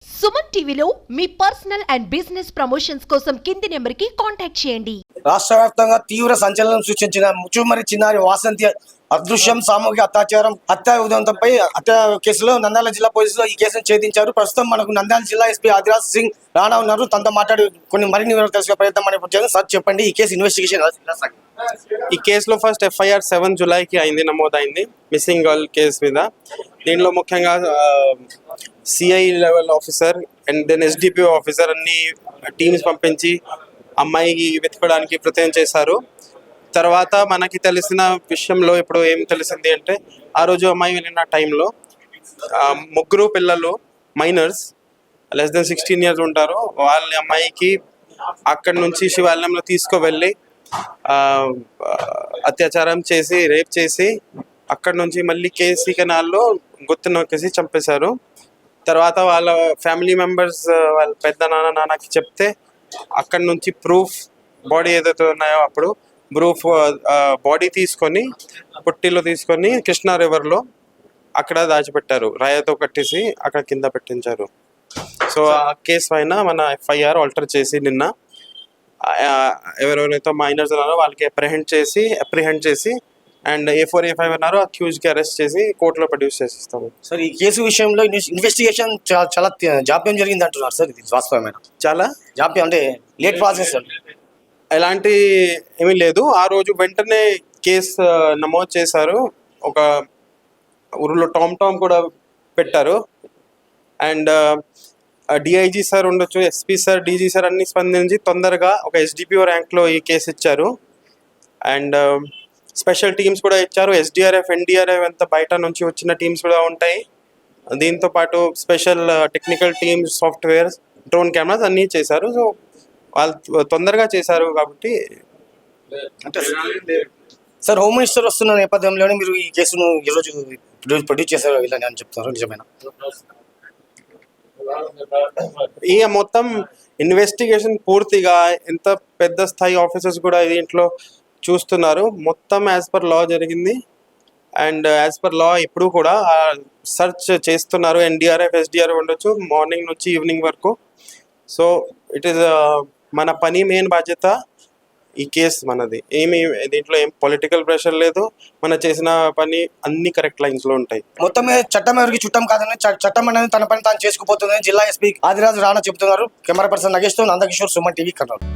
సుమన్ టీవీలో మీ personal and business promotions కోసం కింది నెంబర్కి కాంటాక్ట్ చేయండి. రాష్ట్ర వ్యాప్తంగా తీవ్ర సంచలనం సృష్టించిన ముచ్చుమరి చిన్నారి వాసంతి అదృశ్యం సామూహిక అత్యాచారం హత్య ఉదంతంపై హత్య కేసులో నంద్యాల జిల్లా పోలీసులు ఈ కేసును ఛేదించారు. ప్రస్తుతం మనకు నంద్యాల జిల్లా ఎస్పీ ఆదిరాజ్ సింగ్ రాణా ఉన్నారు. తనతో మాట్లాడి మరిన్ని వివరాలు తెలుసుకునే ప్రయత్నం మనం సార్ చెప్పండి, ఈ కేసు ఇన్వెస్టిగేషన్. ఈ కేసులో ఫస్ట్ ఎఫ్ఐఆర్ 7 జూలైకి అయింది, నమోదైంది మిస్సింగ్ గర్ల్ కేసు మీద. దీనిలో ముఖ్యంగా CI level officer and then SDPO officer అన్ని టీమ్స్ పంపించి అమ్మాయికి వెతకడానికి ప్రయత్నం చేశారు. తర్వాత మనకి తెలిసిన విషయంలో ఇప్పుడు ఏం తెలిసింది అంటే, ఆ రోజు అమ్మాయి వెళ్ళిన టైంలో ముగ్గురు పిల్లలు మైనర్స్ లెస్ దెన్ 16 years ఉంటారు. వాళ్ళ అమ్మాయికి అక్కడి నుంచి శివాలయంలో తీసుకువెళ్ళి అత్యాచారం చేసి రేప్ చేసి అక్కడి నుంచి మళ్ళీ కేసీ కెనాల్లో గుర్తు నొక్కేసి చంపేశారు. తర్వాత వాళ్ళ ఫ్యామిలీ మెంబర్స్ వాళ్ళ పెద్ద నాన్నకి చెప్తే అక్కడి నుంచి ప్రూఫ్ బాడీ ఏదైతే ఉన్నాయో అప్పుడు ప్రూఫ్ బాడీ తీసుకొని పుట్టిలో తీసుకొని కృష్ణా రివర్లో అక్కడ దాచిపెట్టారు, రాయతో కట్టేసి అక్కడ కింద పెట్టించారు. సో ఆ కేసు పైన మన ఎఫ్ఐఆర్ ఆల్టర్ చేసి నిన్న ఎవరెవరైతే మైనర్స్ ఉన్నారో వాళ్ళకి అప్రిహెండ్ చేసి అండ్ A4 A5 అన్నారు అక్యూజ్కి అరెస్ట్ చేసి కోర్టులో ప్రొడ్యూస్ చేసిస్తాము. సార్ ఈ కేసు విషయంలో ఇన్వెస్టిగేషన్ చాలా జాప్యం జరిగింది అంటున్నారు సార్. ఇది వాస్తవమైన చాలా జాప్యం అంటే లేట్ ప్రాసెస్ సార్? ఎలాంటి ఏమీ లేదు. ఆ రోజు వెంటనే కేసు నమోదు చేశారు. ఒక ఊరిలో టామ్ కూడా పెట్టారు. అండ్ డిఐజీ సార్ ఉండొచ్చు, ఎస్పీ సార్, డీజీ సార్ అన్ని స్పందించి తొందరగా ఒక ఎస్డిపిఓ ర్యాంక్లో ఈ కేసు ఇచ్చారు. అండ్ స్పెషల్ టీమ్స్ కూడా ఇచ్చారు. ఎస్డిఆర్ఎఫ్, ఎన్డిఆర్ఎఫ్ అంత బయట నుంచి వచ్చిన టీమ్స్ కూడా ఉంటాయి. దీంతో పాటు special technical teams, softwares, drone cameras అన్నీ చేశారు. సో వాళ్ళు తొందరగా చేశారు కాబట్టి. అంటే సార్ హోమ్ మినిస్టర్ వస్తున్న నేపథ్యంలోనే మీరు ఈ కేసును ఈరోజు ప్రొడ్యూస్ చేశారు ఇలా అని చెప్తున్నారు, నిజమేనా? ఈ మొత్తం ఇన్వెస్టిగేషన్ పూర్తిగా ఎంత పెద్ద స్థాయి ఆఫీసర్స్ కూడా దీంట్లో చూస్తున్నారు. మొత్తం యాజ్ పర్ లా జరిగింది. అండ్ యాజ్ పర్ లా ఇప్పుడు కూడా సర్చ్ చేస్తున్నారు. ఎన్డీఆర్ఎఫ్, ఎస్డిఆర్ఎఫ్ ఉండొచ్చు మార్నింగ్ నుంచి ఈవినింగ్ వరకు. సో ఇట్ ఈస్ మన పని, మెయిన్ బాధ్యత ఈ కేసు మనది. దీంట్లో ఏం పొలిటికల్ ప్రెషర్ లేదు. మన చేసిన పని అన్ని కరెక్ట్ లైన్స్ లో ఉంటాయి. మొత్తం చట్టం ఎవరికి చుట్టం కాదని, చట్టం అనేది తన పని తాను చేసుకుపోతుందని జిల్లా ఎస్పీ ఆదిరాజ్ రాణా చెబుతున్నారు. కెమెరా పర్సన్ నగేష్ తో నందకిషోర్, సుమన్ టీవీ, కర్నూలు.